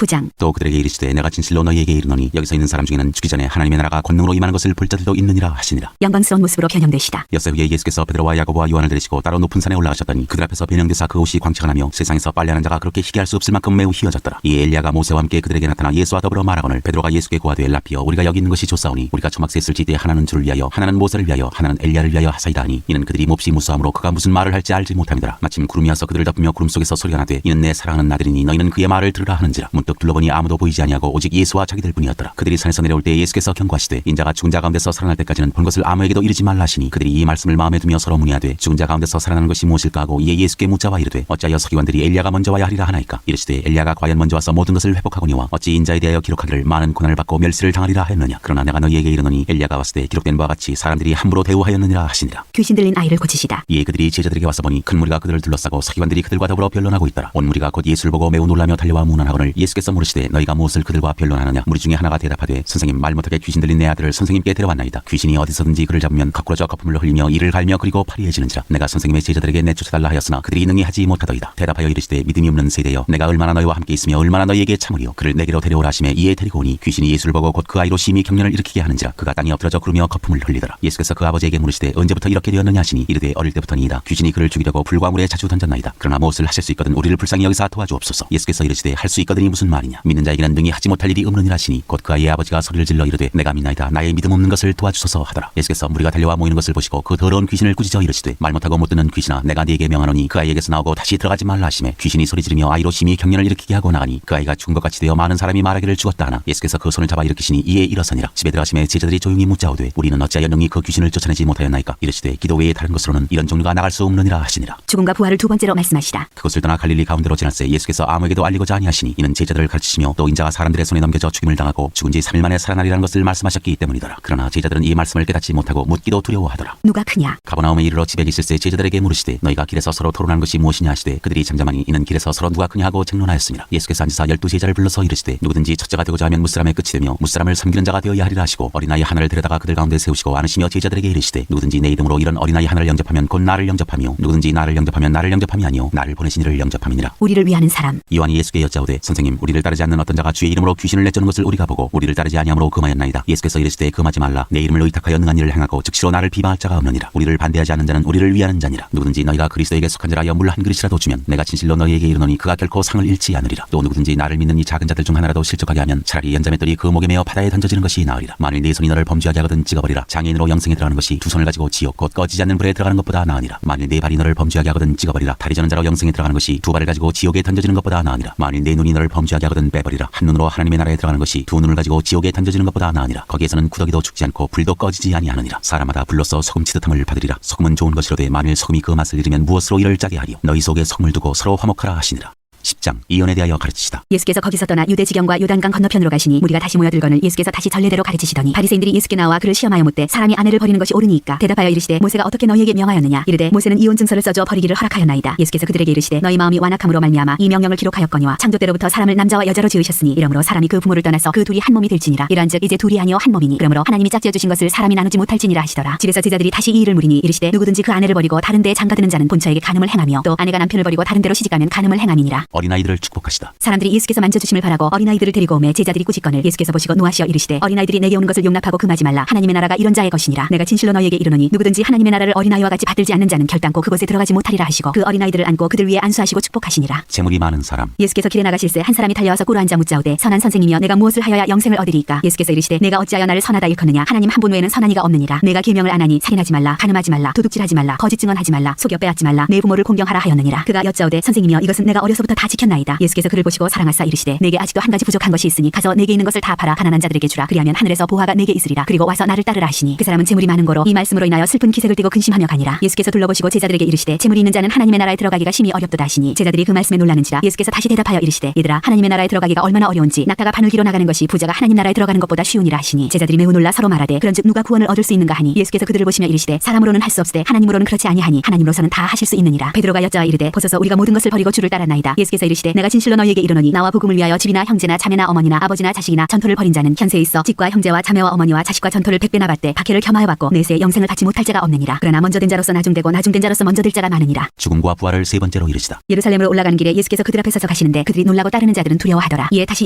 9장. 또 그들에게 이르시되 내가 진실로 너희에게 이르노니 여기서 있는 사람 중에는 죽기 전에 하나님의 나라가 권능으로 임하는 것을 볼 자들도 있느니라 하시니라. 영광스러운 모습으로 변형되시다. 엿새 후에 예수께서 베드로와 야고보와 요한을 데리시고 따로 높은 산에 올라가셨더니 그들 앞에서 변형되사 그 옷이 광채가 나며 세상에서 빨래하는 자가 그렇게 희귀할 수 없을 만큼 매우 희어졌더라. 이에 엘리야가 모세와 함께 그들에게 나타나 예수와 더불어 말하거늘 베드로가 예수께 고하되 라피여 우리가 여기 있는 것이 좋사오니 우리가 초막셋을 지되 하나는 주를 위하여 하나는 모세를 위하여 하나는 엘리야를 위하여 하사이다 하니 이는 그들이 몹시 무수함으로 그가 무슨 말을 할지 알지 못함이더라. 마침 구름이 와서 그들을 덮으며 구름 속에서 소리가 나되 이는 내 사랑하는 아들이니 너희는 그의 말을 들으라 하는지라. 문득 둘러보니 아무도 보이지 아니하고 오직 예수와 자기들 뿐이었더라. 그들이 산에서 내려올 때 예수께서 경고하시되 인자가 죽은 자 가운데서 살아날 때까지는 본 것을 아무에게도 이르지 말라 하시니 그들이 이 말씀을 마음에 두며 서로 문의하되 죽은 자 가운데서 살아나는 것이 무엇일까 하고 이에 예수께 묻자와 이르되 어찌하여 서기관들이 엘리야가 먼저 와야 하리라 하나이까. 이르시되 엘리야가 과연 먼저 와서 모든 것을 회복하거니와 어찌 인자에 대하여 기록하기를 많은 고난을 받고 멸시를 당하리라 하였느냐. 그러나 내가 너희에게 이르노니 엘리야가 왔을 때 기록된 바와 같이 사람들이 함부로 대우하였느니라 하시니라. 귀신 들린 아이를 고치시다. 이에 그들이 제자들에게 와서 보니 큰 무리가 그들을 둘러싸고 서기관들이 그들과 더불어 변론하고 있더라. 온 무리가 곧 예수를 보고 매우 놀라며 달려와 문안하거늘 예수께서 물으시되 너희가 무엇을 그들과 변론하느냐. 무리 중에 하나가 대답하되 선생님 말 못하게 귀신 들린 내 아들을 선생님께 데려왔나이다. 귀신이 어디서든지 그를 잡으면 거꾸러져 거품을 흘리며 이를 갈며 그리고 파리해지는지라. 내가 선생님의 제자들에게 내쫓아달라 하였으나 그들이 능히 하지 못하더이다. 대답하여 이르시되 믿음이 없는 세대여 내가 얼마나 너희와 함께 있으며 얼마나 너희에게 참으리요. 그를 내게로 데려오라 하시매 이에 데리고 오니 귀신이 예수를 보고 곧 그 아이로 심히 경련을 일으키게 하는지라. 그가 땅에 엎드러져 구르며 거품을 흘리더라. 예수께서 그 아버지에게 물으시되 언제부터 이렇게 되었느냐 하시니 이르되 어릴 때부터니이다. 귀신이 그를 죽이려고 불과 물에 자주 던졌나이다. 그러나 무엇을 하실 수 있거든 우리를 불쌍히 여기사 도와주옵소서. 예수께서 이르시되 할 수 있거든이 무슨 말이냐. 믿는 자에게는 능히 하지 못할 일이 없느니라 하시니 곧 그 아이의 아버지가 소리를 질러 이르되 내가 믿나이다. 나의 믿음 없는 것을 도와주소서 하더라. 예수께서 무리가 달려와 모이는 것을 보시고 그 더러운 귀신을 꾸짖어 이르시되 말 못하고 못 듣는 귀신아 내가 네게 명하노니 그 아이에게서 나오고 다시 들어가지 말라 하시매 귀신이 소리 지르며 아이로 심히 경련을 일으키게 하고 나가니 그 아이가 죽은 것 같이 되어 많은 사람이 말하기를 죽었다 하나 예수께서 그 손을 잡아 일으키시니 이에 일어서니라. 집에 들어가시매 제자들이 조용히 묻자오되 우리는 어찌하여 능히 그 귀신을 쫓아내지 못하였나이까. 이르시되 기도 외에 다른 것으로는 이런 종류가 나갈 수 없느니라 하시니라. 죽음과 부활을 두 번째로 말씀하시다. 그것을 떠나 갈릴리 가운데로 지날새 예수께서 아무에게도 알리고자 아니하시니 이는 제자들을 가르치시며 또 인자가 사람들의 손에 넘겨져 죽임을 당하고 죽은 지 3일 만에 살아나리라는 것을 말씀하셨기 때문이더라. 그러나 제자들은 이 말씀을 깨닫지 못하고 묻기도 두려워하더라. 누가 크냐. 가버나움에 이르러 집에 있을새 제자들에게 물으시되 너희가 길에서 서로 토론한 것이 무엇이냐 하시되 그들이 잠잠하니 이는 길에서 서로 누가 크냐 하고 쟁론하였습니다. 예수께서 앉으사 12제자를 불러서 이르시되 누구든지 첫째가 되고자 하면 무사람의 끝이 되며 무사람을 섬기는 자가 되어야 하리라 하시고 어린아이 하나를 데려다가 그들 가운데 세우시고 안으시며 제자들에게 이르시되 누구든지 내 이름으로 이런 어린아이 하나를 영접하면 곧 나를 영접하며 누구든지 나를 영접하면 나를 영접함이 아니요 나를 보내신 이를 영접함이니라. 우리를 위하는 사람. 요한이 예수께 여짜오되 선생님 우리를 따르지 않는 어떤 자가 주의 이름으로 귀신을 내쫓는 것을 우리가 보고 우리를 따르지 아니함으로 금하였나이다. 예수께서 이르시되 금하지 말라. 내 이름을 의탁하여 능한 일을 행하고 즉시로 나를 비방할 자가 없느니라. 우리를 반대하지 않는 자는 우리를 위하는 자니라. 누구든지 너희가 그리스도에게 속한 자라 물 한 그릇이라도 주면 내가 진실로 너희에게 이르노니 그가 결코 상을 잃지 않으리라. 또 누구든지 나를 믿는 이 작은 자들 중 하나라도 실족하게 하면 차라리 연자맷돌이 그 목에 메어 바다에 던져지는 것이 나으리라. 만일 네 손이 너를 범죄하게 하거든 찍어버리라. 장애인으로 영생에 들어가는 것이 두 손을 가지고 지옥 곧 꺼지지 않는 불에 들어가는 것보다 나으니라. 만일 네 발이 너를 범죄하게 하거든 찍어버리라. 다리 저는 자로 영생에 들어가는 것이 두 발을 가지고 지옥에 던져지는 것보다 나으니라. 만일 네 눈이 너를 범죄하게 하거든 빼버리라. 한 눈으로 하나님의 나라에 들어가는 것이 두 눈을 가지고 지옥에 던져지는 것보다 나으니라. 거기에서는 구더기도 죽지 않고 불도 꺼지지 아니하느니라. 사람마다 불로써 소금 치듯함을 받으리라. 소금은 좋은 것이로되 만일 소금이 그 맛을 잃으면 무엇으로 이를 짜게 하리요. 너희 속에 소금을 두고 서로 화목하라 하시니라. 10장 이언에 대하여 가르치시다. 예수께서 거기서 떠나 유대 지경과 요단강 건너편으로 가시니 무리가 다시 모여들거늘 예수께서 다시 전례대로 가르치시더니 바리새인들이 예수께 나와 그를 시험하여 묻되 사람이 아내를 버리는 것이 옳으니까. 대답하여 이르시되 모세가 어떻게 너희에게 명하였느냐. 이르되 모세는 이혼 증서를 써줘 버리기를 허락하였나이다. 예수께서 그들에게 이르시되 너희 마음이 완악함으로 말미암아 이 명령을 기록하였거니와 창조 때로부터 사람을 남자와 여자로 지으셨으니 이러므로 사람이 그 부모를 떠나서 그 둘이 한 몸이 될지니라. 이러한즉 이제 둘이 아니요 한 몸이니 그러므로 하나님이 짝지어 주신 것을 사람이 나누지 못할지니라 하시더라. 집에서 제자들이 다시 이 일을 물으니 이르시되 누구든지 그 아내를 버리고 다른 데에 장가드는 자는 본처에게 간음을 행하며 또 아내가 남편을 버리고 다른 데로 시집가면 간음을 행함이니라. 어린아이들을 축복하시다. 사람들이 예수께서 만져주심을 바라고 어린아이들을 데리고 오매 제자들이 꾸짖거늘 예수께서 보시고 노하시어 이르시되 어린아이들이 내게 오는 것을 용납하고 금하지 말라. 하나님의 나라가 이런 자의 것이니라. 내가 진실로 너희에게 이르노니 누구든지 하나님의 나라를 어린아이와 같이 받들지 않는 자는 결단코 그곳에 들어가지 못하리라 하시고 그 어린아이들을 안고 그들 위에 안수하시고 축복하시니라. 재물이 많은 사람. 예수께서 길에 나가실새 한 사람이 달려와서 꿇어 앉아 묻자오되 선한 선생님이여 내가 무엇을 하여야 영생을 얻으리이까. 예수께서 이르시되 내가 어찌하여 나를 선하다 일컫느냐. 하나님 한 분 외에는 선한 이가 없느니라. 내가 계명을 안 하니 살인하지 말라 간음하지 말라 도둑질하지 말라 거짓 증언하지 말라 속여 빼앗지 말라 내 부모를 공경하라 하였느니라. 그가 여짜오되 선생님이여 이것은 내가 어려서부터 다 지켰나이다. 예수께서 그를 보시고 사랑하사 이르시되 내게 아직도 한 가지 부족한 것이 있으니 가서 내게 있는 것을 다 팔아 가난한 자들에게 주라. 그리하면 하늘에서 보화가 내게 있으리라. 그리고 와서 나를 따르라 하시니 그 사람은 재물이 많은 거로 이 말씀으로 인하여 슬픈 기색을 띠고 근심하며 가니라. 예수께서 둘러보시고 제자들에게 이르시되 재물이 있는 자는 하나님의 나라에 들어가기가 심히 어렵도다 하시니 제자들이 그 말씀에 놀라는지라. 예수께서 다시 대답하여 이르시되 얘들아 하나님의 나라에 들어가기가 얼마나 어려운지 낙타가 바늘기로 나가는 것이 부자가 하나님 나라에 들어가는 것보다 쉬우니라 하시니 제자들이 매우 놀라 서로 말하되 그런즉 누가 구원을 얻을 수 있는가 하니 예수께서 그들을 보시며 이르시되 사람으로는 할 수 없으되 하나님으로는 그렇지 아니하니 하나님으로서는 다 하실 수 있느니라. 베드로가 여짜와 이르되 보소서 우리가 모든 것을 버리고 주를 따랐나이다. 예수께서 예수께서 이르시되 내가 진실로 너희에게 이르노니 나와 복음을 위하여 집이나 형제나 자매나 어머니나 아버지나 자식이나 전토를 벌인 자는 현세에 있어 집과 형제와 자매와 어머니와 자식과 전토를 100배나 받되 박해를 겸하여 받고 내세 영생을 받지 못할 자가 없느니라. 그러나 먼저 된 자로서 나중되고 나중된 자로서 먼저 될 자가 많으니라. 죽음과 부활을 세 번째로 이르시다. 예루살렘으로 올라가는 길에 예수께서 그들 앞에 서서 가시는데 그들이 놀라고 따르는 자들은 두려워하더라. 이에 다시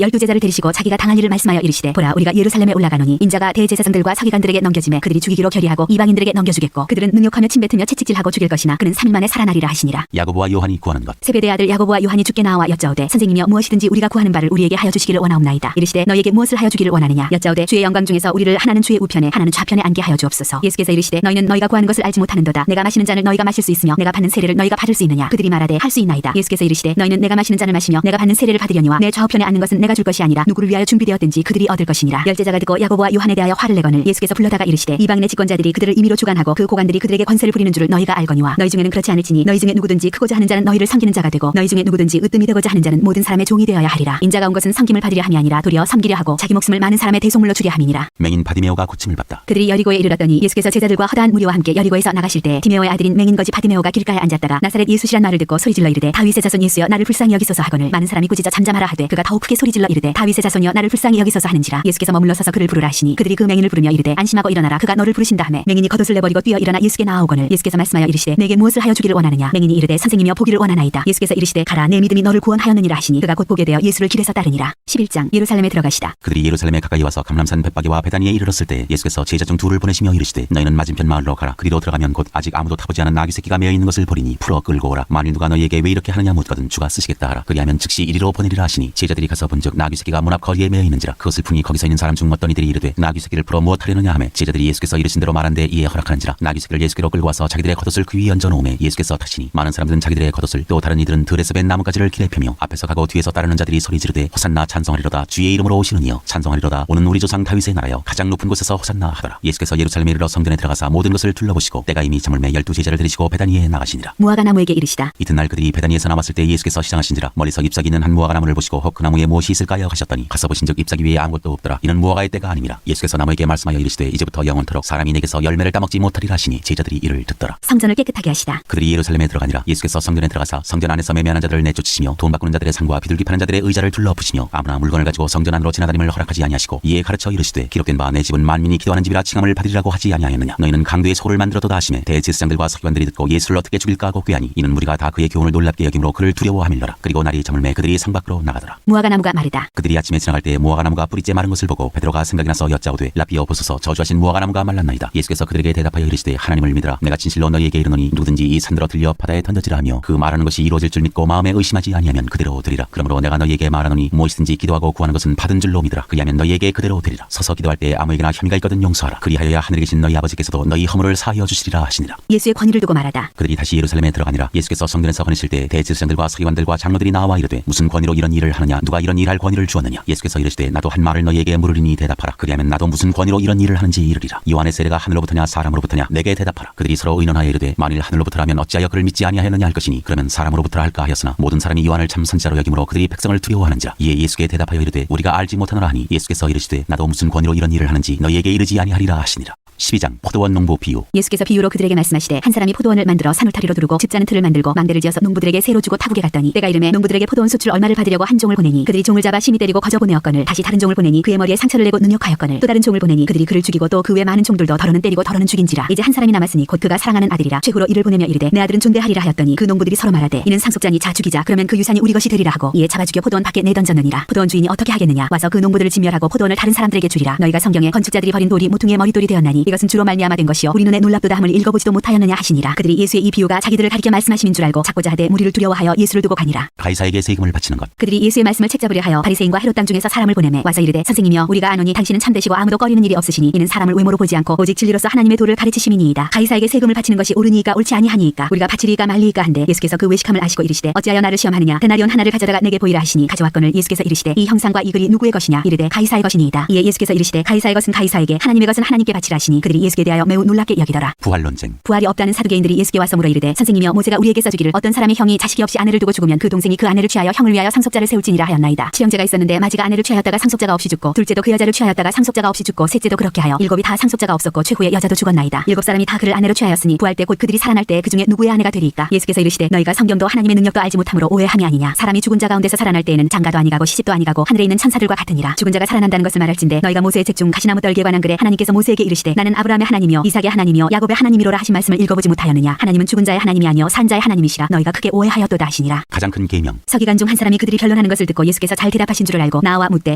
12제자를 데리시고 자기가 당할 일을 말씀하여 이르시되 보라 우리가 예루살렘에 올라가노니 인자가 대제사장들과 서기관들에게 넘겨지매 그들이 죽이기로 결의하고 이방인들에게 넘겨주겠고 그들은 능욕하며 침뱉으며 채찍질하고 죽일 것이나 그는 3일 만에 살아나리라 하시니라. 야고보와 요한이 구하는 것. 세베대의 아들 야고보와 요한이 주께 나와 여짜오되 선생님이여 무엇이든지 우리가 구하는 바를 우리에게 하여 주시기를 원하옵나이다. 이르시되 너희에게 무엇을 하여 주기를 원하느냐. 여짜오되 주의 영광 중에서 우리를 하나는 주의 우편에 하나는 좌편에 앉게 하여 주옵소서. 예수께서 이르시되 너희는 너희가 구하는 것을 알지 못하는도다. 내가 마시는 잔을 너희가 마실 수 있으며 내가 받는 세례를 너희가 받을 수 있느냐. 그들이 말하되 할 수 있나이다. 예수께서 이르시되 너희는 내가 마시는 잔을 마시며 내가 받는 세례를 받으려니와 내 좌우편에 앉는 것은 내가 줄 것이 아니라 누구를 위하여 준비되었든지 그들이 얻을 것이니라. 열제자가 듣고 야고보와 요한에 대하여 화를 내거늘 예수께서 불러다가 이르시되 이방인의 집권자들이 그들을 임의로 주관하고 그 고관들이 그들에게 권세를 부리는 줄을 너희가 알거니와 너희 중에는 그렇지 않을지니 너희 중에 누구든지 크고자 하는 자는 너희를 섬기는 자가 되고 너희 중에 누구든지 으뜸이 되고자 하는 자는 모든 사람의 종이 되어야 하리라. 인자가 온 것은 섬김을 받으려 함이 아니라 도리어 섬기려 하고 자기 목숨을 많은 사람의 대속물로 주려 함이니라. 맹인 바디메오가 고침을 받다. 그들이 여리고에 이르렀더니 예수께서 제자들과 허다한 무리와 함께 여리고에서 나가실 때 디메오의 아들인 맹인 거지 바디메오가 길가에 앉았다가 나사렛 예수시란 말을 듣고 소리질러 이르되 다윗의 자손 예수여 나를 불쌍히 여기소서 하거늘 많은 사람이 꾸짖어 잠잠하라 하되 그가 더욱 크게 소리질러 이르되 다윗의 자손이여 나를 불쌍히 여기소서 하는지라. 예수께서 머물러 서서 그를 부르라 하시니 그들이 그 맹인을 부르며 이르되 안심하고 일어나라 그가 너를 부르신다 하매 맹인이 겉옷을 내버리고 뛰어 일어나 예수께 나아오거늘 예수께서 말씀하여 이르시되 내게 무엇을 하여 주기를 원하느냐. 맹인이 이르되 선생님이여 보기를 원하나이다. 예수께서 이르시되 가라 내 믿음이 너를 구원하였느니라 하시니 그가 곧 보게 되어 예수를 길에서 따르니라. 11장 예루살렘에 들어가시다. 그들이 예루살렘에 가까이 와서 감람산 벳바게와 베다니에 이르렀을 때 예수께서 제자 중 둘을 보내시며 이르시되 너희는 맞은편 마을로 가라. 그리로 들어가면 곧 아직 아무도 타보지 않은 나귀 새끼가 메어 있는 것을 보리니 풀어 끌고 오라. 만일 누가 너희에게 왜 이렇게 하느냐 묻거든 주가 쓰시겠다 하라. 그리하면 즉시 이리로 보내리라 하시니 제자들이 가서 본즉 나귀 새끼가 문 앞 거리에 메어 있는지라. 그것을 풍이 거기서 있는 사람 중 어떤 이들이 이르되 나귀 새끼를 풀어 무엇하려느냐 하매 제자들이 예수께서 이르신 대로 말한데 이에 허락하는지라. 나귀 새끼를 예수께로 끌고 와서 자기들의 겉옷을 그 위에 얹어 놓음에 예수께서 타시니 많은 사람들은 자기들의 겉옷을 또 다른 이들은 들에서 벤 나뭇가지를 길에 펴며 앞에서 가고 뒤에서 따르는 자들이 소리 지르되 호산나 찬송하리로다 주의 이름으로 오시는 이여 찬송하리로다 오는 우리 조상 다윗의 나라여 가장 높은 곳에서 호산나 하더라. 예수께서 예루살렘에 이르러 성전에 들어가사 모든 것을 둘러보시고 때가 이미 저물매 12제자를 데리시고 베다니에 나가시니라. 무화과 나무에게 이르시다. 이튿날 그들이 베다니에서 나왔을 때 예수께서 시장하신지라. 멀리서 잎사귀 있는 한 무화과 나무를 보시고 혹 그 나무에 무엇이 있을까요 하셨더니 가서 보신즉 잎사귀 위에 아무것도 없더라. 이는 무화과의 때가 아님이라. 예수께서 나무에게 말씀하여 이르시되 이제부터 영원토록 사람이 내게서 열매를 따먹지 못하리라 하시니 제자들이 이를 듣더라. 성전을 깨끗하게 하시다. 그들이 예루살렘에 들어가니라. 예수께서 성전에 들어가사 성전 안에서 매매하는 자들을 내쫓으시며 돈 바꾸는 자들의 상과 비둘기 파는 자들의 의자를 둘러엎으시며 아무나 물건을 가지고 성전 안으로 지나다님을 허락하지 아니하시고 이에 가르쳐 이르시되 기록된 바 내 집은 만민이 기도하는 집이라 칭함을 받으리라고 하지 아니하였느냐. 너희는 강도의 소를 만들어도다 하시매 대제사장들과 서기관들이 듣고 예수를 어떻게 죽일까 하고 꾀하니 이는 무리가 다 그의 교훈을 놀랍게 여김으로 그를 두려워함일러라. 그리고 날이 저물매 그들이 성 밖으로 나가더라. 무화과 나무가 마르다. 그들이 아침에 지나갈 때 무화과 나무가 뿌리째 마른 것을 보고 베드로가 생각이 나서 여짜오되 라비어 보소서 저주하신 무화과 나무가 말랐나이다. 예수께서 그들에게 대답하여 이르시되 하나님을 믿으라. 내가 진실로 너희에게 이르노니 누구든지 이 산들어 들려 바다에 던져지라 하며 그 말하는 것이 이루어질 줄 믿고 마음에 의심하지 아니하면 그대로 되리라. 그러므로 내가 너희에게 말하노니 무엇이든지 기도하고 구하는 것은 받은 줄로 믿으라. 그리하면 너희에게 그대로 되리라. 서서 기도할 때 아무에게나 혐의가 있거든 용서하라. 그리하여야 하늘에 계신 너희 아버지께서도 너희 허물을 사하여 주시리라 하시니라. 예수의 권위를 두고 말하다. 그들이 다시 예루살렘에 들어가니라. 예수께서 성전에서 거니실 때 대제사장들과 서기관들과 장로들이 나와 이르되 무슨 권위로 이런 일을 하느냐. 누가 이런 일할 권위를 주었느냐. 예수께서 이르시되 나도 한 말을 너희에게 물으리니 대답하라. 그리하면 나도 무슨 권위로 이런 일을 하는지 이르리라. 요한의 세례가 하늘로부터냐 사람으로부터냐 내게 대답하라. 그들이 서로 의논하여 이르되 만일 하늘로부터라면 어찌하여 그를 믿지 아니하였느냐 할 것이니 그러면 사람으로부터라 할까 하였으나 모든 사람이 요한을 참 선지자로 여김으로 그들이 백성을 두려워하는지라. 이에 예수께 대답하여 이르되 우리가 알지 못하노라 하니 예수께서 이르시되 나도 무슨 권위로 이런 일을 하는지 너희에게 이르지 아니하리라 하시니라. 12장 포도원 농부 비유. 예수께서 비유로 그들에게 말씀하시되 한 사람이 포도원을 만들어 산울타리로 두르고 집자는 틀을 만들고 망대를 지어서 농부들에게 세로 주고 타국에 갔더니 때가 이르매 농부들에게 포도원 수출 얼마를 받으려고 한 종을 보내니 그들이 종을 잡아 심히 때리고 거저 보내었거늘 다시 다른 종을 보내니 그의 머리에 상처를 내고 능욕하였거늘 또 다른 종을 보내니 그들이 그를 죽이고 또 그 외 많은 종들도 더러는 때리고 더러는 죽인지라. 이제 한 사람이 남았으니 곧 그가 사랑하는 아들이라. 최후로 이를 보내며 이르되 내 아들은 존대하리라 하였더니 그 농부들이 서로 말하되 이는 상속자니 자 죽이자. 그러면 그 유산이 우리 것이 되리라 하고 이에 잡아 죽여 포도원 밖에 내던졌느니라. 포도원 주인이 어떻게 하겠느냐. 와서 그 농부들을 진멸하고 포도원을 다른 사람들에게 주리라. 너희가 성경에 건축자들이 버린 돌이 모퉁이의 머릿돌이 되었나니 이것은 주로 말미암아 된 것이요 우리 눈에 놀랍도다 함을 읽어보지도 못하였느냐 하시니라. 그들이 예수의 이 비유가 자기들을 가리켜 말씀하심인 줄 알고 찾고자 하되 무리를 두려워하여 예수를 두고 가니라. 가이사에게 세금을 바치는 것. 그들이 예수의 말씀을 책잡으려 하여 바리새인과 헤롯 땅 중에서 사람을 보내매 와서 이르되 선생님이여 우리가 아노니 당신은 참되시고 아무도 꺼리는 일이 없으시니 이는 사람을 외모로 보지 않고 오직 진리로서 하나님의 도를 가르치심이니이다. 가이사에게 세금을 바치는 것이 옳으니이까 옳지 아니하니이까 우리가 바치리이까 말리이까 한데 예수께서 그 외식함을 아시고 이르시되 어찌하여 나를 시험하느냐. 데나리온 하나를 가져다가 내게 보이라 하시니 가져왔거늘 예수께서 이르시되 이 형상과 이 글이 누구의 것이냐. 이르되 가이사의 것이니이다. 이에 예수께서 이르시되 가이사의 것은 가이사에게 하나님의 것은 하나님께 바치라 하시니 하시니 그들이 예수께 대하여 매우 놀랍게 여기더라. 부활 논쟁. 부활이 없다는 사두개인들이 예수께 와서 물어 이르되 선생님이여 모세가 우리에게 써주기를 어떤 사람의 형이 자식이 없이 아내를 두고 죽으면 그 동생이 그 아내를 취하여 형을 위하여 상속자를 세울지니라 하였나이다. 칠형제가 있었는데 마지가 아내를 취하였다가 상속자가 없이 죽고 둘째도 그 여자를 취하였다가 상속자가 없이 죽고 셋째도 그렇게 하여 일곱이 다 상속자가 없었고 최후의 여자도 죽었나이다. 일곱 사람이 다 그를 아내로 취하였으니 부활 때 곧 그들이 살아날 때 그 중에 누구의 아내가 되리이까. 예수께서 이르시되 너희가 성경도 하나님의 능력도 알지 못함으로 오해함이 아니냐. 사람이 죽은 자 가운데서 살아날 때에는 장가도 아니가고 시집도 아니가고 하늘에 있는 천사들과 같으니라. 죽은 자가 살아난다는 것을 말할진대 너희가 모세의 책 중 가시나무 떨기에 관한 글에 하나님께서 모세에게 이르시되 나는 아브라함의 하나님이요 이삭의 하나님이요 야곱의 하나님이로라 하신 말씀을 읽어보지 못하였느냐. 하나님은 죽은 자의 하나님이 아니요 산 자의 하나님이시라. 너희가 크게 오해하였도다 하시니라. 가장 큰 계명. 서기관 중 한 사람이 그들이 변론하는 것을 듣고 예수께서 잘 대답하신 줄을 알고 나와 묻되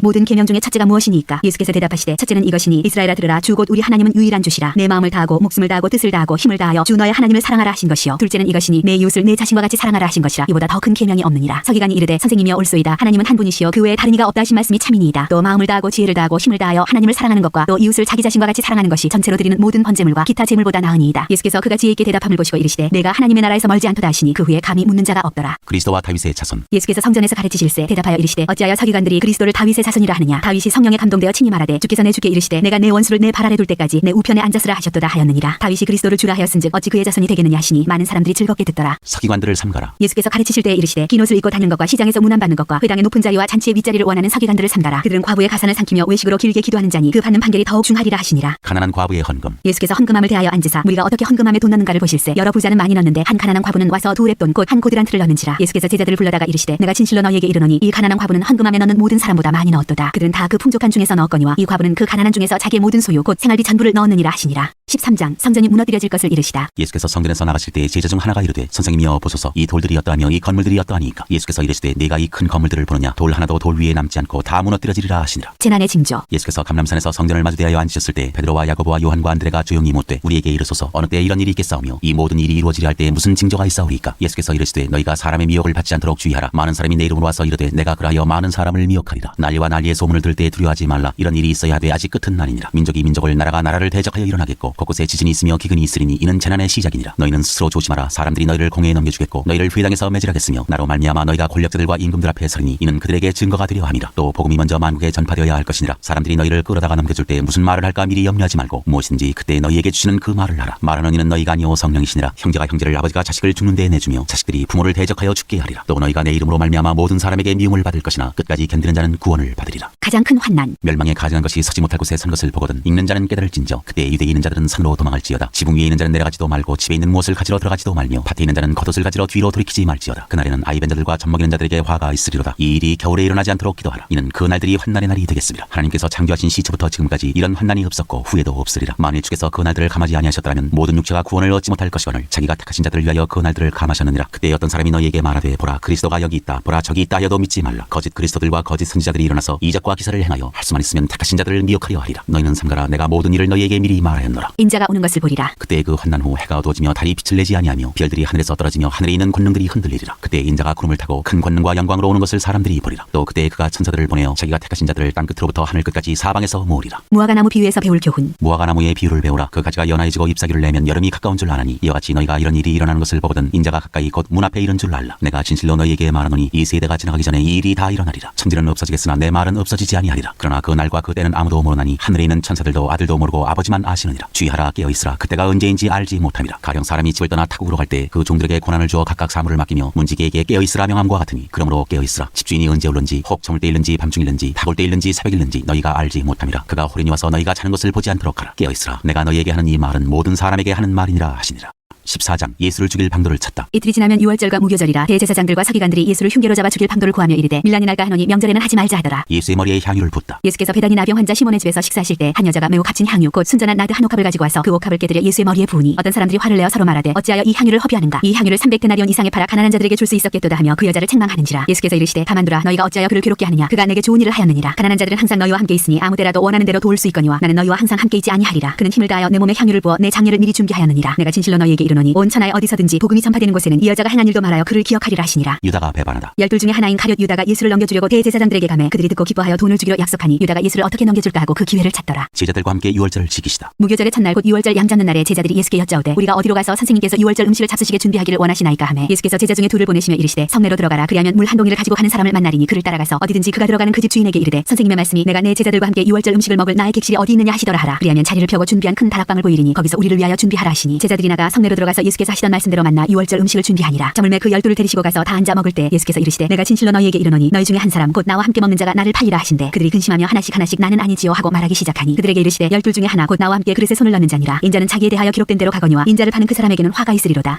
모든 계명 중에 첫째가 무엇이니까. 예수께서 대답하시되 첫째는 이것이니 이스라엘아 들으라 주 곧 우리 하나님은 유일한 주시라. 내 마음을 다하고 목숨을 다하고 뜻을 다하고 힘을 다하여 주 너의 하나님을 사랑하라 하신 것이요 둘째는 이것이니 내 이웃을 내 자신과 같이 사랑하라 하신 것이라. 이보다 더 큰 계명이 없느니라. 서기관이 이르되 선생님이여 옳소이다. 하나님은 한 분이시요 그 외에 다른 이가 없다 하신 말씀이 참이니이다. 또 마음을 다하고 지혜를 다하고 힘을 다하여 하나님을 사랑하는 것과 또 이웃을 자기 자신과 같이 사랑하는 것이 전체로 드리는 모든 번제물과 기타 제물보다 나으니이다. 예수께서 그가 지혜 있게 대답함을 보시고 이르시되 내가 하나님의 나라에서 멀지 않도다 하시니 그 후에 감히 묻는 자가 없더라. 그리스도와 다윗의 자손. 예수께서 성전에서 가르치실세 대답하여 이르시되 어찌하여 서기관들이 그리스도를 다윗의 자손이라 하느냐. 다윗이 성령에 감동되어 친히 말하되 주께서 내 주께 이르시되 내가 내 원수를 내 발 아래 둘 때까지 내 우편에 앉았으라 하셨도다 하였느니라. 다윗이 그리스도를 주라 하였은즉 어찌 그의 자손이 되겠느냐 하시니 많은 사람들이 즐겁게 듣더라. 서기관들을 삼가라. 예수께서 가르치실 때에 이르시되 긴 옷을 입고 다니는 것과 시장에서 문안받는 것과 회당의 높은 자리와 잔치의 윗자리를 원하는 서기관들을 삼가라. 그들은 과부의 가산을 삼키며 외식으로 길게 기도하는 자니 그 받는 판결이 더욱 중하리라 하시니라. 가난한 과부의 헌금. 예수께서 헌금함을 대하여 앉으사 우리가 어떻게 헌금함에 돈 넣는가를 보실세. 여러 부자는 많이 넣는데 한 가난한 과부는 와서 두 랩돈 곧 한 고드란트를 넣는지라. 예수께서 제자들을 불러다가 이르시되 내가 진실로 너희에게 이르노니 이 가난한 과부는 헌금함에 넣는 모든 사람보다 많이 넣었도다. 그들은 다 그 풍족한 중에서 넣었거니와 이 과부는 그 가난한 중에서 자기의 모든 소유 곧 생활비 전부를 넣었느니라 하시니라. 13장 성전이 무너뜨려질 것을 이르시다. 예수께서 성전에서 나가실 때 제자 중 하나가 이르되 선생님이여 보소서 이 돌들이 어떠하며 이 건물들이 어떠하니까. 예수께서 이르시되 네가 이 큰 건물들을 보느냐. 돌 하나도 돌 위에 남지 않고 다 무너뜨려지리라 하시니라. 재난의 징조. 예수께서 감람산에서 성전을 마주대하여 앉으셨을 때 베드로와 야고보와 요한과 안드레가 조용히 묻되 우리에게 이르소서 어느 때에 이런 일이 있겠사오며 이 모든 일이 이루어지려 할 때에 무슨 징조가 있사오리까. 예수께서 이르시되 너희가 사람의 미혹을 받지 않도록 주의하라. 많은 사람이 내 이름으로 와서 이르되 내가 그라하여 많은 사람을 미혹하리라. 난리와 난리의 소문을 들을 때 두려워하지 말라. 이런 일이 있어야 하되 아직 끝은 아니니라. 민족이 민족을 나라가 나라를 대적하여 일어나겠고 곳곳에 지진이 있으며 기근이 있으리니 이는 재난의 시작이니라. 너희는 스스로 조심하라. 사람들이 너희를 공회에 넘겨주겠고 너희를 회당에서 매질하겠으며 나로 말미암아 너희가 권력자들과 임금들 앞에 서리니 이는 그들에게 증거가 되려 함이라. 또 복음이 먼저 만국에 전파되어야 할 것이니라. 사람들이 너희를 끌어다가 넘겨줄 때 무슨 말을 할까 미리 염려하지 말고 무엇인지 그때 너희에게 주시는 그 말을 하라. 말하는 이는 너희가 아니오 성령이시니라. 형제가 형제를 아버지가 자식을 죽는 데에 내주며 자식들이 부모를 대적하여 죽게 하리라. 또 너희가 내 이름으로 말미암아 모든 사람에게 미움을 받을 것이나 끝까지 견디는 자는 구원을 받으리라. 가장 큰 환난. 멸망에 가증한 것이 서지 못할 곳에 선 것을 보거든 읽는 자는 깨달을진저 그때 유대에 있는 자들은 산으로 도망할지어다. 지붕 위에 있는 자는 내려가지도 말고 집에 있는 무엇을 가지러 들어가지도 말며 밭에 있는 자는 겉옷을 가지러 뒤로 돌이키지 말지어다. 그날에는 아이벤 자들과 젖먹이는 자들에게 화가 있으리로다. 이 일이 겨울에 일어나지 않도록 기도하라. 이는 그 날들이 환난의 날이 되겠습니다. 하나님께서 창조하신 시초부터 지금까지 이런 환난이 없었고 후에도 없으리라. 만일 주께서 그 날들을 감하지 아니하셨더라면 모든 육체가 구원을 얻지 못할 것이거늘 자기가 택하신 자들을 위하여 그 날들을 감하셨느니라. 그때 어떤 사람이 너희에게 말하되 보라 그리스도가 여기 있다 보라 저기 있다 하여도 믿지 말라. 거짓 그리스도들과 거짓 선지자들이 일어나서 이적과 기사를 행하여 할 수만 있으면 택하신 자들을 미혹하려 하리라. 너희는 삼가라. 내가 모든 일을 너희에게 미리 말하였노라. 인자가 오는 것을 보리라. 그때 그 환난 후 해가 어두워지며 달이 빛을 내지 아니하며 별들이 하늘에서 떨어지며 하늘에 있는 권능들이 흔들리리라. 그때 인자가 구름을 타고 큰 권능과 영광으로 오는 것을 사람들이 보리라. 또 그때 그가 천사들을 보내어 자기가 택하신 자들을 땅 끝으로부터 하늘 끝까지 사방에서 모으리라. 무화과나무 비유에서 배울 교훈. 무화과나무의 비유를 배우라. 그 가지가 연하여지고 잎사귀를 내면 여름이 가까운 줄 아나니 이와 같이 너희가 이런 일이 일어나는 것을 보거든 인자가 가까이 곧 문 앞에 이른 줄 알라. 내가 진실로 너희에게 말하노니 이 세대가 지나가기 전에 이 일이 다 일어나리라. 천지는 없어지겠으나 내 말은 없어지지 아니하리라. 그러나 그 날과 그 때는 아무도 모르나니 하늘에 있는 천사들도 아들도 모르고 아버지만 아시느니라. 주의하라 깨어있으라. 그때가 언제인지 알지 못함이라. 가령 사람이 집을 떠나 타국으로 갈 때 그 종들에게 고난을 주어 각각 사물을 맡기며 문지기에게 깨어있으라 명함과 같으니 그러므로 깨어있으라. 집주인이 언제 올는지 혹 저물 때 일는지 밤중 일는지 타골 때 일는지 새벽 일는지 너희가 알지 못함이라. 그가 호련히 와서 너희가 자는 것을 보지 않도록 하라. 깨어있으라. 내가 너희에게 하는 이 말은 모든 사람에게 하는 말이니라 하시니라. 14장 예수를 죽일 방도를 찾다. 이틀이 지나면 유월절과 무교절이라 대제사장들과 서기관들이 예수를 흉계로 잡아 죽일 방도를 구하며 이르되 밀란이 날까 하노니 명절에는 하지 말자 하더라. 예수의 머리에 향유를 붓다. 예수께서 베다니 나병 환자 시몬의 집에서 식사하실 때 한 여자가 매우 값진 향유 곧 순전한 나드 한 옥합을 가지고 와서 그 옥합을 깨뜨려 예수의 머리에 부으니 어떤 사람들이 화를 내어 서로 말하되 어찌하여 이 향유를 허비하는가. 이 향유를 300데나리온 이상에 팔아 가난한 자들에게 줄 수 있었겠도다 하며 그 여자를 책망하는지라. 예수께서 이르시되 가만두라. 너희가 어찌하여 그를 괴롭게 하느냐. 그가 내게 좋은 일을 하였느니라. 가난한 자들은 항상 너희와 함께 있으니 아무 때라도 원하는 대로 도울 수 있거니와 나는 너희와 항상 함께 있지 아니하리라. 그는 힘을 다하여 내 몸에 향유를 부어 내 장례를 미리 준비하였느니라. 내가 진실로 너희에게 이르노니 이르노니 온 천하에 어디서든지 복음이 전파되는 곳에는 이 여자가 행한 일도 말하여 그를 기억하리라 하시니라. 유다가 배반하다. 12 중에 하나인 가룟 유다가 예수를 넘겨주려고 대제사장들에게 가매 그들이 듣고 기뻐하여 돈을 주기로 약속하니 유다가 예수를 어떻게 넘겨줄까 하고 그 기회를 찾더라. 제자들과 함께 유월절을 지키시다. 무교절의 첫날 곧 유월절 양 잡는 날에 제자들이 예수께 여짜오되 우리가 어디로 가서 선생님께서 유월절 음식을 잡수시게 준비하기를 원하시나이까 하매 예수께서 제자 중에 둘을 보내시며 이르시되 성내로 들어가라. 그리하면 물 한 동이를 가지고 가는 사람을 만나리니 그를 따라가서 어디든지 그가 들어가는 그 집 주인에게 이르되 선생님의 말씀이 내가 내 제자들과 함께 유월절 음식을 먹을 나의 객실이 어디 있느냐 하시더라 하라. 그리하면 자리를 펴고 준비한 큰 다락방을 보이리니 거기서 우리를 위하여 준비하라 하시니 제자들이 나가 성내로 들어가서 예수께서 하시던 말씀대로 만나 유월절 음식을 준비하니라. 저물매 그 12를 데리시고 가서 다 앉아 먹을 때 예수께서 이르시되 내가 진실로 너희에게 이르노니 너희 중에 한 사람 곧 나와 함께 먹는 자가 나를 팔리라 하신대 그들이 근심하며 하나씩 나는 아니지요 하고 말하기 시작하니 그들에게 이르시되 12 중에 하나 곧 나와 함께 그릇에 손을 넣는 자니라. 인자는 자기에 대하여 기록된 대로 가거니와 인자를 파는 그 사람에게는 화가 있으리로다.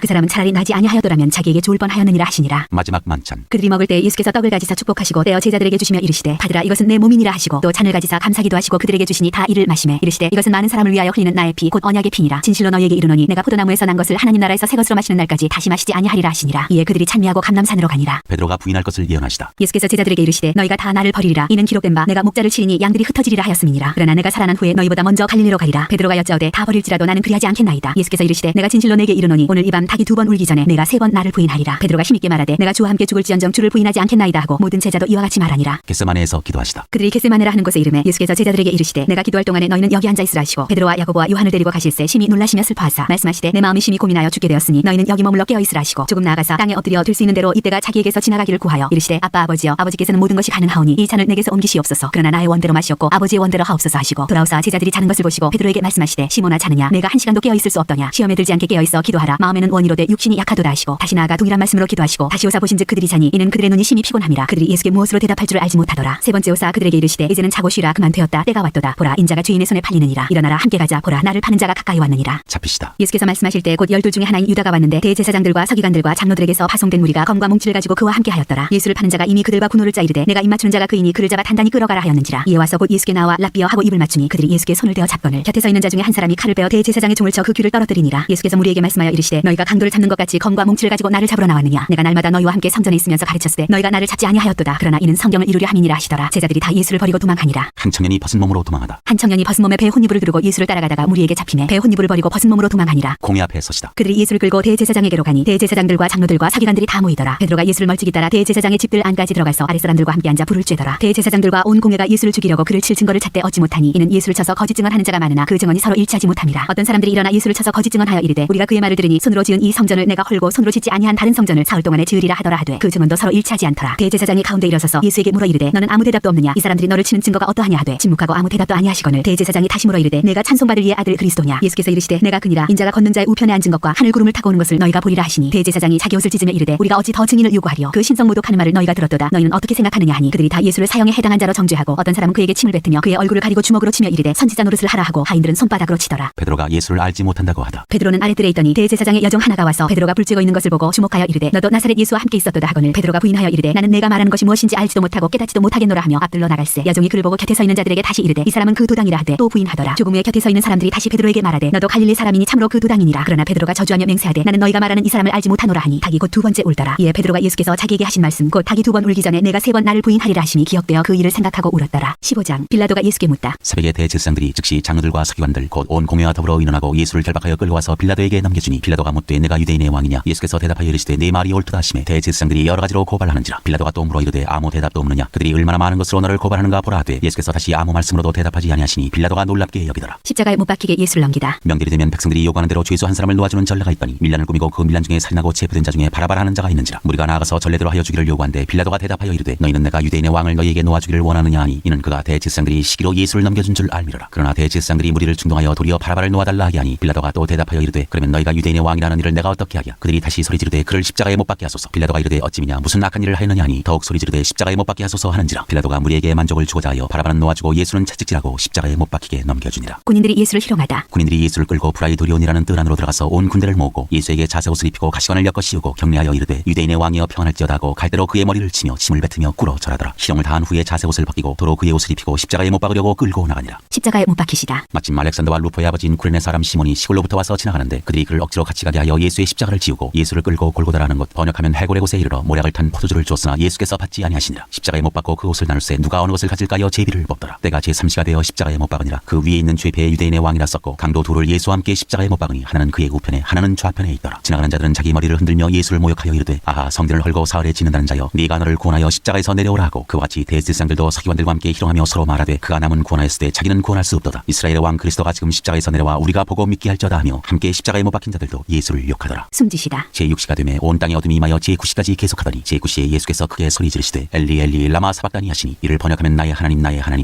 그 사람은 차라리 나지 아니하였더라면 자기에게 좋을 뻔하였느니라 하시니라. 마지막 만찬. 그들이 먹을 때 예수께서 떡을 가지사 축복하시고 떼어 제자들에게 주시며 이르시되 받으라 이것은 내 몸이니라 하시고 또 잔을 가지사 감사기도 하시고 그들에게 주시니 다 이를 마시매 이르시되 이것은 많은 사람을 위하여 흘리는 나의 피 곧 언약의 피니라. 진실로 너희에게 이르노니 내가 포도나무에서 난 것을 하나님 나라에서 새 것으로 마시는 날까지 다시 마시지 아니하리라 하시니라. 이에 그들이 찬미하고 감람산으로 가니라. 베드로가 부인할 것을 예언하시다. 예수께서 제자들에게 이르시되 너희가 다 나를 버리리라. 이는 기록된 바 내가 목자를 치리니 양들이 흩어지리라 하였음이니라. 그러나 내가 살아난 후에 너희보다 먼저 갈릴리로 가리라. 베드로가 여짜오되 다 버릴지라도 나는 그리하지 않겠나이다. 예수께서 이르시되 내가 진실로 내게 이르노니 오늘 이 밤 닭이 2번 울기 전에 내가 3번 나를 부인하리라. 베드로가 힘있게 말하되 내가 주와 함께 죽을지언정 주를 부인하지 않겠나이다 하고 모든 제자도 이와 같이 말하니라. 겟세마네에서 기도하시다. 그들이 겟세마네라 하는 곳에 이르매 예수께서 제자들에게 이르시되 내가 기도할 동안에 너희는 여기 앉아 있으라 하시고 베드로와 야고보와 요한을 데리고 가실새 심히 놀라시며 슬퍼하사 말씀하시되 내 마음이 심히 고민하여 죽게 되었으니 너희는 여기 머물러 깨어 있으라 하시고 조금 나아가사 땅에 엎드려 들 수 있는 대로 이때가 자기에게서 지나가기를 구하여 이르시되 아빠 아버지여 아버지께서는 모든 것이 가능하오니 이 잔을 내게서 옮기시옵소서. 그러나 나의 원대로 마시옵고 아버지의 원대로 하옵소서 하시고 돌아오사 제자들이 자는 것을 보시고 베드로에게 말씀하시되 시몬아 자느냐 내가 1시간도 깨어 있을 수 없더냐. 시험에 들지 않게 깨어 있어 기도하라. 마음에는 원이로되 육신이 약하도다 하시고 다시 나아가 동일한 말씀으로 기도하시고 다시 오사 보신즉 그들이 자니 이는 그들의 눈이 심히 피곤함이라. 그들이 예수께 무엇으로 대답할 줄을 알지 못하더라. 세 번째 오사 그들에게 이르시되 이제는 자고 쉬라. 그만 되었다. 때가 왔도다. 보라 인자가 주인의 손에 팔리느니라. 일어나라 함께 가자. 보라 나를 파는 자가 가까이 왔느니라. 잡히시다. 예수께서 말씀하실 때 곧 12 중에 하나인 유다가 왔는데 대제사장들과 서기관들과 장로들에게서 파송된 무리가 검과 뭉치를 가지고 그와 함께 하였더라. 예수를 파는 자가 이미 그들과 분노를 짜 이르되 내가 입 맞추는 자가 그이니 그를 잡아 단단히 끌어가라 하였는지라. 이에 와서 곧 예수께 나와 랍비여 하고 입을 맞추니 그들이 예수께 손을 대어 잡거늘 곁에 서 있는 자 중에 한 사람이 칼을 빼어 대제사장의 종을 쳐 그 귀를 떨어뜨리니라. 예수께서 무리에게 말씀하여 이르시되 너희가 강도를 잡는 것 같이 검과 뭉치를 가지고 나를 잡으러 나왔느냐. 내가 날마다 너희와 함께 성전에 있으면서 가르쳤으되 너희가 나를 잡지 아니하였도다. 그러나 이는 성경을 이루려 함이니라 하시더라. 제자들이 다 예수를 버리고 도망하니라. 한 청년이 벗은 몸으로 도망하다. 한 청년이 벗은 몸에 배 혼이불을 두르고 예수를 따라가다가 무리에게 잡히매 배 혼이불을 버리고 벗은 몸으로 도망하니라. 공회 앞에 서시다. 그들이 예수를 끌고 대제사장에게로 가니 대제사장들과 장로들과 서기관들이 다 모이더라. 베드로가 예수를 멀찍이 따라 대제사장의 집들 안까지 들어가서 아랫사람들과 함께 앉아 불을 쬐더라. 대제사장들과 온 공회가 예수를 죽이려고 그를 칠 증거를 찾되 얻지 못하니 이는 예수를 쳐서 거짓 증언하는 자가 많으나 그 증언이 서로 일치하지 못함이라. 어떤 사람들이 일어나 예수를 쳐서 거짓 증언하여 이르되 우리가 그의 말을 들으니 손으로 지은 이 성전을 내가 헐고 손으로 짓지 아니한 다른 성전을 사흘 동안에 지으리라 하더라 하되 그 증언도 서로 일치하지 않더라. 대제사장이 가운데 일어서서 예수에게 물어 이르되 너는 아무 대답도 없느냐. 이 사람들이 너를 치는 증거가 어떠하냐 하되 침묵하고 아무 대답도 아니하시거늘 대제사장이 다시 물어 이르되 내가 찬송받을 이의 아들 그리스도냐. 예수께서 이르시되 내가 그니라. 인자가 걷는 자의 우편에 앉은 것과 하늘 구름을 타고 오는 것을 너희가 보리라 하시니 대제사장이 자기 옷을 찢으며 이르되 우리가 어찌 더 증인을 요구하리요. 그 신성 모독하는 말을 너희가 들었도다. 너희는 어떻게 생각하느냐 하니 그들이 다 예수를 사형에 해당한 자로 정죄하고 어떤 사람은 그에게 침을 뱉으며 그의 얼굴을 가리고 주먹으로 치며 이르되 선지자 노릇을 하라 하고 하인들은 손바닥으로 치더라. 베드로가 예수를 알지 못한다고 하다. 베드로는 아랫뜰에 있더니 대제사장의 여종 하나가 와서 베드로가 불쬐고 있는 것을 보고 주목하여 이르되 너도 나사렛 예수와 함께 있었도다 하거늘 베드로가 부인하여 이르되 나는 내가 말하는 것이 무엇인지 알지도 못하고 깨닫지도 못하겠노라 하며 앞들로 나갈새 여종이 그를 보고 곁에 서 있는 자들에게 다시 이르되 이 사람은 그 도당이라 하되 또 부인하더라. 조금 후에 곁에 서 있는 사람들이 다시 베드로에게 말하되 너도 갈릴리 사람이니 참으로 그 도당이니라. 그러나 베드로가 저주하며 맹세하되 나는 너희가 말하는 이 사람을 알지 못하노라 하니 닭이 곧 2번째 울더라. 이에 베드로가 예수께서 자기에게 하신 말씀 곧 닭이 2번 울기 전에 내가 3번 나를 부인하리라 하시니 기억되어 그 일을 생각하고 울었더라. 15장 빌라도가 예수께 묻다. 새벽에 대제사장들이 즉시 장로들과 서기관들 곧 온 공회와 더불어 일어나고 예수를 결박하여 끌고 와서 빌라도에게 넘겨주니 빌라도가 묻되 내가 유대인의 왕이냐. 예수께서 대답하여 이르시되 내 말이 옳도다 하시매 대제사장들이 여러 가지로 고발하는지라. 빌라도가 또 물어 이르되 아무 대답도 없느냐. 그들이 얼마나 많은 것으로 너를 고발하는가 보라 하되 예수께서 다시 아무 말씀으로도 대답하지 아니하시니 빌라도가 놀랍게 여기더라. 십자가에 못 박히게 예수를 넘기다. 명절이 되면 백성들이 요구하는 대로 죄수 한 사람을 놓아주는 전례가 있더니 밀란을 꾸미고 그 밀란 중에 살인하고 체포된 자 중에 바라바라하는 자가 있는지라. 무리가 나아가서 전례대로 하여 주기를 요구한데 빌라도가 대답하여 이르되 너희는 내가 유대인의 왕을 너희에게 놓아주기를 원하느냐 하니 이는 그가 대제사장들이 시기로 예수를 넘겨준 줄 알미러라. 그러나 대제사장들이 무리를 충동하여 도리어 바라바를 놓아달라 하게 하니 빌라도가 또 대답하여 이르되 그러면 너희가 유대인의 왕이라는 일을 내가 어떻게 하랴. 그들이 다시 소리 지르되 그를 십자가에 못 박게 하소서. 빌라도가 이르되 어찌미냐 무슨 악한 일을 하였느냐 하니 더욱 소리 지르되 십자가에 못 박게 하소서 하는지라. 빌라도가 무리에게 만족을 주고자 하여 바라바는 놓아주고 예수는 채찍질하고 십자가에 못 박히게 넘겨주니라. 군인들이 예수를 희롱하다. 군인들이 예수를 끌고 브라이도리온이라는 뜰 안으로 들어가서 온 군대를 모으고 예수에게 자세옷을 입히고 가시관을 엮어 씌우고 격려하여 이르되 유대인의 왕이여 평안할지어다 하고 갈대로 그의 머리를 치며 침을 뱉으며 꿇어 절하더라. 희롱을 다한 후에 자세옷을 벗기고 도로 그의 옷을 입히고 십자가에 못 박으려고 끌고 나가니라. 십자가에 못 박히시다. 마침 알렉산더와 루포의 아버지인 쿠레네 사람 시몬이 시골로부터 와서 지나가는데 그들이 그를 억지로 같이 가게 하여 예수의 십자가를 지우고 예수를 끌고 골고다라는 곳 번역하면 해골의 곳에 이르러 모략을 탄 포도주를 주었으나 예수께서 받지 아니하시니라. 십자가에 못 박고 그 옷을 나눌새 누가 어느 것을 가질까여 제비를 뽑더라. 때가 제3시가 되어 십자가에 못 박으니라. 그 위에 있는 죄패의 유대인의 왕이라 썼고 강도 둘을 예수와 함께 십자가에 못 박으니 하나는 그의 우편 오른편에 하나는 좌편에 있더라. 지나가는 자들은 자기 머리를 흔들며 예수를 모욕하여 이르되 아하 성전을 헐고 사흘에 짓는다는 자여 네가 너를 구원하여 십자가에서 내려오라 하고 그와 같이 대제사장들도 서기관들과 함께 희롱하며 서로 말하되 그가 남은 구원하였을 때 자기는 구원할 수 없도다. 이스라엘의 왕 그리스도가 지금 십자가에서 내려와 우리가 보고 믿게 할지어다 하며 함께 십자가에 못 박힌 자들도 예수를 욕하더라. 숨지시다. 제6시가 되매 온 땅에 어둠이 임하여 제9시까지 계속하더니 제9시에 예수께서 크게 소리 지르시되 엘리 엘리 라마 사박다니 하시니 이를 번역하면 나의 하나님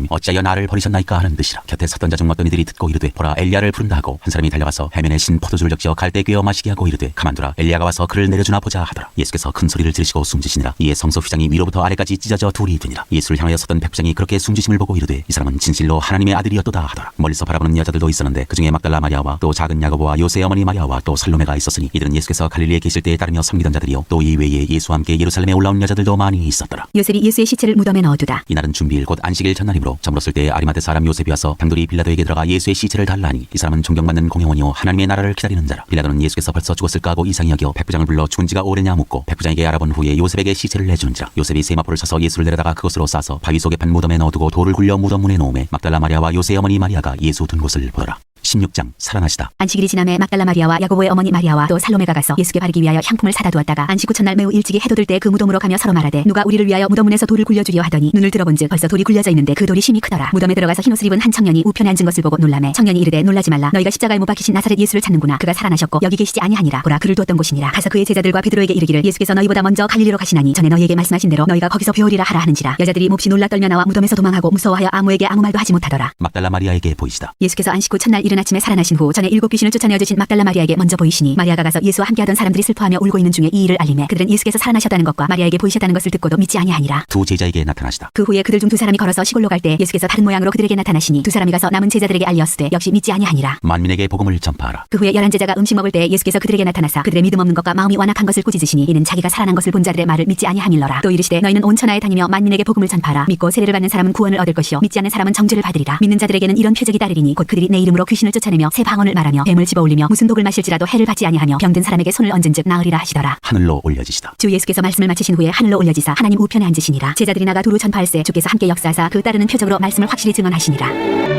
어찌하여 나를 버리셨나이까 하는 뜻이라. 곁에 섰던 자 중 어떤 이들이 듣고 이르되 보라 엘리야를 부른다 하고 한 사람이 달려가서 해면에 신 포도주를 적시어 갈대 꿰어 마시게 하고 이르되 가만두라 엘리야가 와서 그를 내려주나 보자 하더라. 예수께서 큰 소리를 지르시고 숨지시니라. 이에 성소 휘장이 위로부터 아래까지 찢어져 둘이 되니라. 예수를 향하여 섰던 백부장이 그렇게 숨지심을 보고 이르되 이 사람은 진실로 하나님의 아들이었도다 하더라. 멀리서 바라보는 여자들도 있었는데 그중에 막달라 마리아와 또 작은 야고보와 요새의 어머니 마리아와 또 살로메가 있었으니 이들은 예수께서 갈릴리에 계실 때에 따르며 섬기던 자들이요 또 이 외에 예수와 함께 예루살렘에 올라온 여자들도 많이 있었더라. 요셉이 예수의 시체를 무덤에 넣어두다. 이날은 준비일 곧 안식일 전날이므로 저물었을 때 아리마대 사람 요셉이 와서 당돌이 빌라도에게 들어가 예수의 시체를 달라니 이 사람은 존경받는 공회원이요 하나님의 나라를 기다리는 자라. 빌라도는 예수께서 벌써 죽었을까 하고 이상히 여겨 백부장을 불러 죽은 지가 오래냐 묻고 백부장에게 알아본 후에 요셉에게 시체를 내주는지라. 요셉이 세마포를 쳐서 예수를 내려다가 그것으로 싸서 바위 속에 판 무덤에 넣어두고 돌을 굴려 무덤 문에 놓음에 막달라 마리아와 요새의 어머니 마리아가 예수 둔 곳을 보더라. 16장 살아나시다. 안식일이 지남에 막달라 마리아와 야고보의 어머니 마리아와 또 살로메가 가서 예수께 바르기 위하여 향품을 사다 두었다가 안식 후 첫날 매우 일찍이 해돋을 때 그 무덤으로 가며 서로 말하되 누가 우리를 위하여 무덤 문에서 돌을 굴려주려 하더니 눈을 들어본즉 벌써 돌이 굴려져 있는데 그 돌이 심히 크더라. 무덤에 들어가서 흰옷을 입은 한 청년이 우편에 앉은 것을 보고 놀라매 청년이 이르되 놀라지 말라 너희가 십자가에 못 박히신 나사렛 예수를 찾는구나. 그가 살아나셨고 여기 계시지 아니하니라. 보라 그를 두었던 곳이니라. 가서 그의 제자들과 베드로에게 이르기를 예수께서 너희보다 먼저 갈릴리로 가시나니 전에 너희에게 말씀하신 대로 너희가 거기서 배우리라 하라 하는지라. 여자들이 몹시 놀라 떨며 나와 무덤에서 도망하고 무서워하여 아무에게 아무 말도 하지 못하더라. 막달라 마리아에게 보이시다. 예수께서 안식 후 첫날 이른 아침에 살아나신 후 전에 7 귀신을 쫓아내어 주신 막달라 마리아에게 먼저 보이시니 마리아가 가서 예수와 함께하던 사람들이 슬퍼하며 울고 있는 중에 이 일을 알리매 그들은 예수께서 살아나셨다는 것과 마리아에게 보이셨다는 것을 듣고도 믿지 아니하니라. 두 제자에게 나타나시다. 그 후에 그들 중 두 사람이 걸어서 시골로 갈 때 예수께서 다른 모양으로 그들에게 나타나시니 두 사람이 가서 남은 제자들에게 알렸으되 역시 믿지 아니하니라. 만민에게 복음을 전파하라. 그 후에 11 제자가 음식 먹을 때 예수께서 그들에게 나타나사 그들의 믿음 없는 것과 마음이 완악한 것을 꾸짖으시니 이는 자기가 살아난 것을 본 자들의 말을 믿지 아니함일러라. 또 이르시되 너희는 온 천하에 다니며 만민에게 복음을 전파하라. 믿고 세례를 받는 사람은 구원을 얻을 것이요 믿지 않는 사람은 정죄를 받으리라. 믿는 자들에게는 이런 표적이 따르리니 곧 그들이 내 이름으로 귀신을 쫓아내며 새 방언을 말하며 뱀을 집어올리며 무슨 독을 마실지라도 해를 받지 아니하며 병든 사람에게 손을 얹은즉 나으리라 하시더라. 하늘로 올려지시다. 주 예수께서 말씀을 마치신 후에 하늘로 올려지사 하나님 우편에 앉으시니라. 제자들이 나가 두루 전파할세 주께서 함께 역사하사 그 따르는 표적으로 말씀을 확실히 증언하시니라.